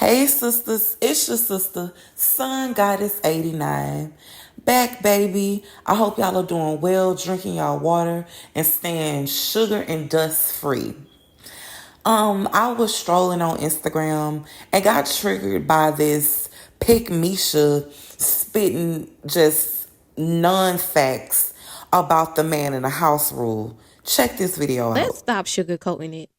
Hey sisters, it's your sister, Sun Goddess 89. Back, baby. I hope y'all are doing well, drinking y'all water, and staying sugar and dust free. I was strolling on Instagram and got triggered by this Pick Misha spitting just non-facts about the man in the house rule. Check this video Let's out. stop sugarcoating it.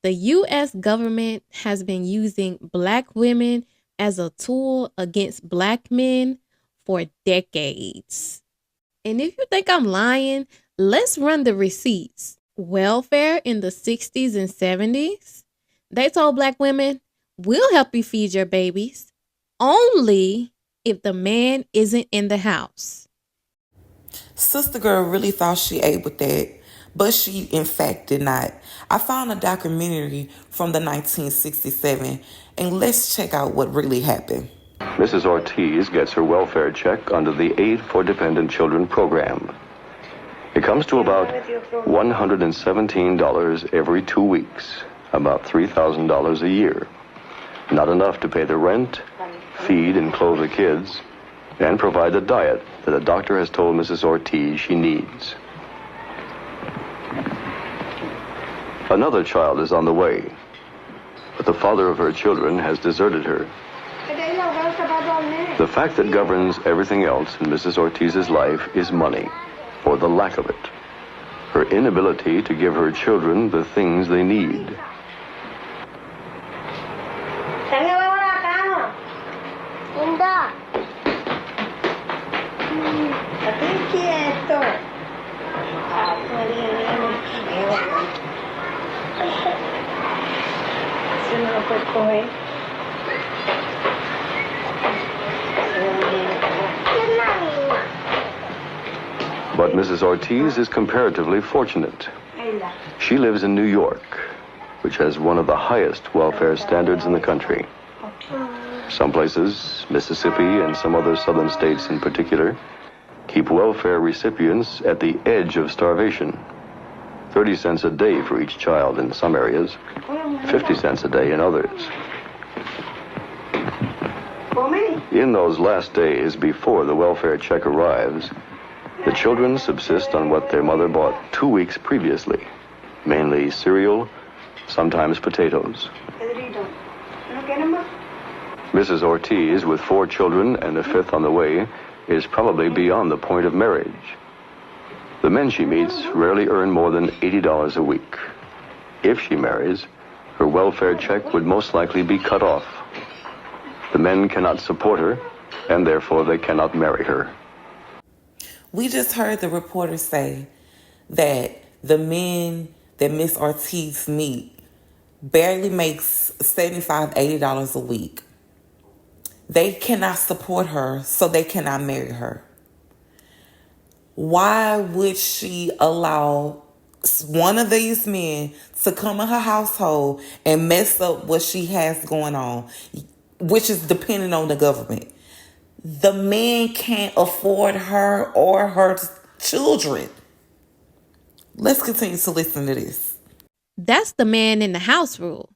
The U.S. government has been using black women as a tool against black men for decades. And if you think I'm lying, let's run the receipts. Welfare in the 60s and 70s, they told black women, we'll help you feed your babies, only if the man isn't in the house. Sister Girl really thought she ate with that, but she in fact did not. I found a documentary from the 1967, and let's check out what really happened. Mrs. Ortiz gets her welfare check under the Aid for Dependent Children program. It comes to about $117 every 2 weeks, about $3,000 a year. Not enough to pay the rent, feed and clothe the kids, and provide the diet that a doctor has told Mrs. Ortiz she needs. Another child is on the way, but the father of her children has deserted her. The fact that governs everything else in Mrs. Ortiz's life is money, or the lack of it. Her inability to give her children the things they need. But Mrs. Ortiz is comparatively fortunate. She lives in New York, which has one of the highest welfare standards in the country. Some places, Mississippi and some other southern states in particular, keep welfare recipients at the edge of starvation. 30 cents a day for each child in some areas, 50 cents a day in others. In those last days before the welfare check arrives, the children subsist on what their mother bought 2 weeks previously, mainly cereal, sometimes potatoes. Mrs. Ortiz, with 4 children and a 5th on the way, is probably beyond the point of marriage. The men she meets rarely earn more than $80 a week. If she marries, her welfare check would most likely be cut off. The men cannot support her, and therefore they cannot marry her. We just heard the reporter say that the men that Miss Ortiz meet barely makes $75, $80 a week. They cannot support her, so they cannot marry her. Why would she allow one of these men to come in her household and mess up what she has going on, which is dependent on the government? The man can't afford her or her children. Let's continue to listen to this. That's the man in the house rule.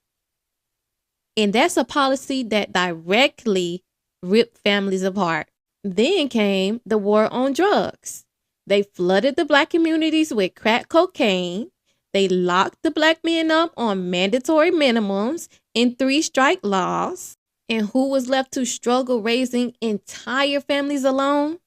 And that's a policy that directly ripped families apart. Then came the war on drugs. They flooded the black communities with crack cocaine. They locked the black men up on mandatory minimums and 3-strike laws. And who was left to struggle raising entire families alone?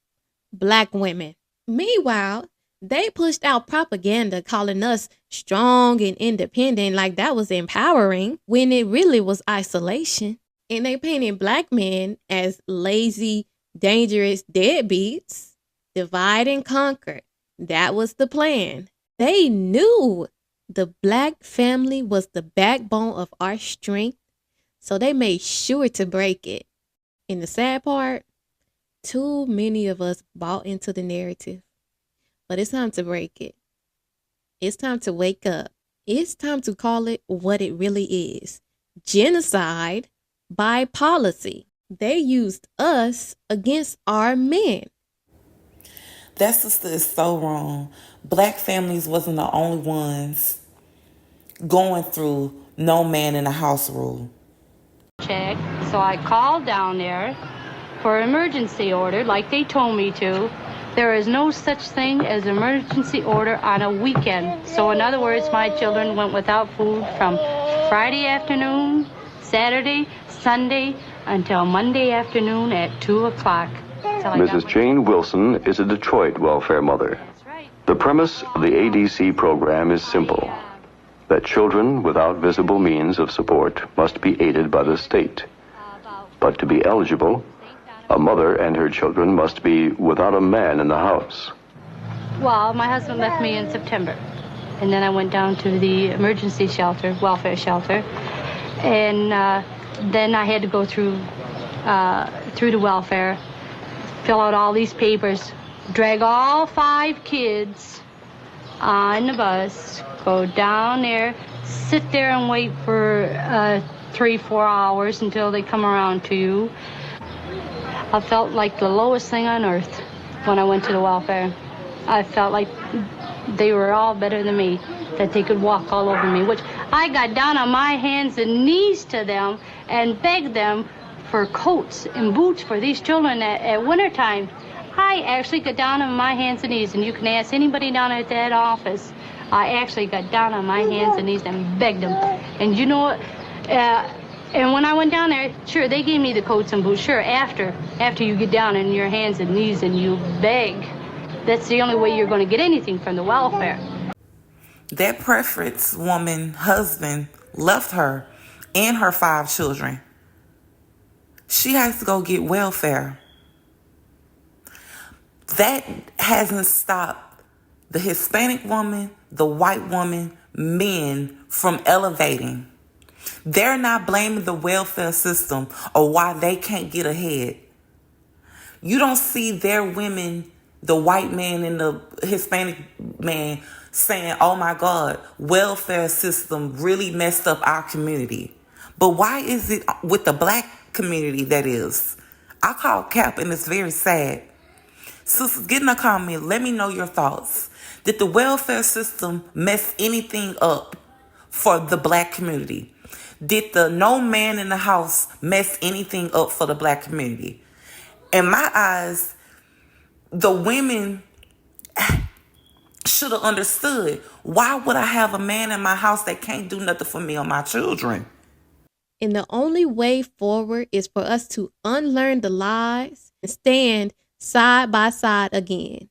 Black women. Meanwhile, they pushed out propaganda calling us strong and independent like that was empowering when it really was isolation. And they painted black men as lazy, dangerous deadbeats. Divide and conquer. That was the plan. They knew the black family was the backbone of our strength, so they made sure to break it. And the sad part, too many of us bought into the narrative. But it's time to break it. It's time to wake up. It's time to call it what it really is. Genocide by policy. They used us against our men. That sister is so wrong. Black families wasn't the only ones going through no man in the house rule. check, so I called down there for an emergency order like they told me to. There is no such thing as emergency order on a weekend. So in other words, my children went without food from Friday afternoon, Saturday, Sunday, until Monday afternoon at 2 o'clock. Mrs. Jane Wilson is a Detroit welfare mother. The premise of the ADC program is simple: that children without visible means of support must be aided by the state. But to be eligible, a mother and her children must be without a man in the house. Well, my husband left me in September, and then I went down to the emergency shelter, welfare shelter, and then I had to go through the welfare, fill out all these papers, drag all 5 kids on the bus, go down there, sit there and wait for 3-4 hours until they come around to you. I felt like the lowest thing on earth when I went to the welfare. I felt like they were all better than me, that they could walk all over me, which I got down on my hands and knees to them and begged them for coats and boots for these children at wintertime. I actually got down on my hands and knees, and you can ask anybody down at that office. I actually got down on my hands and knees and begged them. And you know what? And when I went down there, sure, they gave me the coats and boots. Sure, after you get down on your hands and knees and you beg, that's the only way you're going to get anything from the welfare. That preference woman husband left her and her 5 children. She has to go get welfare. That hasn't stopped the Hispanic woman, the white woman, men from elevating. They're not blaming the welfare system or why they can't get ahead. You don't see their women, the white man and the Hispanic man, saying, oh my God, welfare system really messed up our community. But why is it with the black community that is? I call cap, and it's very sad. Sisters, get in a comment. Let me know your thoughts. Did the welfare system mess anything up for the black community? Did the no man in the house mess anything up for the black community? In my eyes, the women should have understood. Why would I have a man in my house that can't do nothing for me or my children? And the only way forward is for us to unlearn the lies and stand side by side again.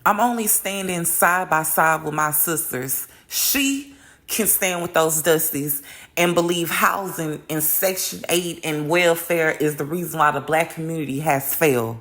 I'm only standing side by side with my sisters. She can stand with those dusties and believe housing and Section 8 and welfare is the reason why the black community has failed.